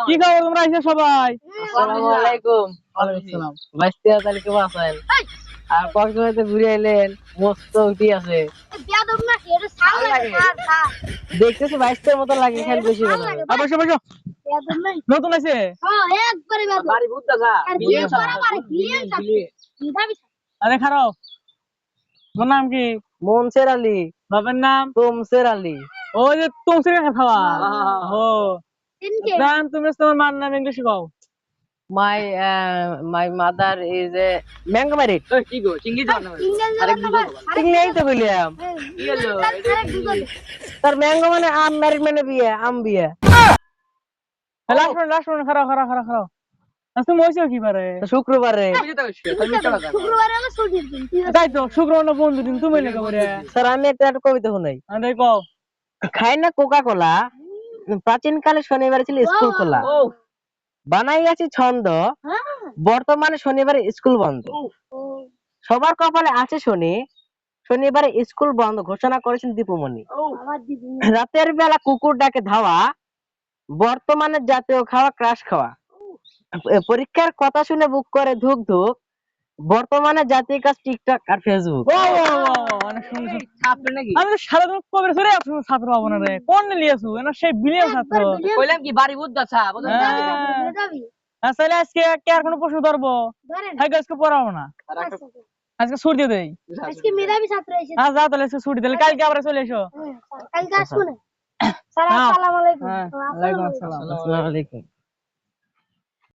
কি খবর তোমরা আইছো সবাই? আসসালামু আলাইকুম। ওয়ালাইকুম আসসালাম। বাইশতে তাহলে কেমন আছেন? আর কক্সবাজারে ঘুরে আইলেন, মস্ত উঠি আছে। দেখতেছি বাইশটার মতো লাগে, খেয়াল বেশি কথা বলে। বসো বসো। নতুন আছে? বাড়ি বুঝতে যা আরে খারাপ। তোমার নাম কি? মনসের আলী। বাবার নাম? তোমসের আলী। ওই যে তুমসে খাওয়া। ও জান তুমি তোমার মার নাম ইংলিশে কও। My my mother is a mango married. কি গো চিংড়ি জানো চিংড়ি তো বললাম। কি হলো তার ম্যাঙ্গো মানে আম, ম্যারিড মানে বিয়ে, আম বিয়ে। লাস্ট খারাপ খারাপ খারাপ খারাপ। তুমি হইছো কি পারে? শুক্রবারে। তাই তো শুক্রবার না বন্ধু দিন তুমি লেখা পড়ে। স্যার আমি একটা কবিতা শুনাই। আরে কও। খাই না কোকা কোলা, প্রাচীন কালে শনিবার ছিল স্কুল খোলা। বানাইয়াছি ছন্দ, বর্তমানে শনিবারে স্কুল বন্ধ। সবার কপালে আছে শনি, শনিবারে স্কুল বন্ধ ঘোষণা করেছেন দীপুমণি। রাতের বেলা কুকুর ডাকে ধাওয়া, বর্তমানে জাতীয় খাওয়া ক্রাশ খাওয়া। পরীক্ষার কথা শুনে বুক করে ধুক ধুক, বর্তমানে জাতীয় কাজ টিকটক আর ফেসবুক। অনেক সুন্দর। ছাত্র নাকি আমি তো সারা দিন কবে ধরে আসুন ছাত্র হবো না রে। কোন লিয়েছু? না সেই বিলিয়ন ছাত্র। কইলাম কি বাড়ি বুঝতে ছা আসলে আজকে কে আর কোনো প্রশ্ন ধরবো? হ্যাঁ আজকে পড়াবো না। আজকে ছুটি দিয়ে দেই। আজকে মেধাবী ছাত্র এসেছে। হ্যাঁ যাও তাহলে আজকে ছুটি দিলে কালকে আবার চলে এসো। কালকে আসবো না। স্যার আসসালামু আলাইকুম। হ্যাঁ ওয়ালাইকুম আসসালাম। আসসালামু আলাইকুম।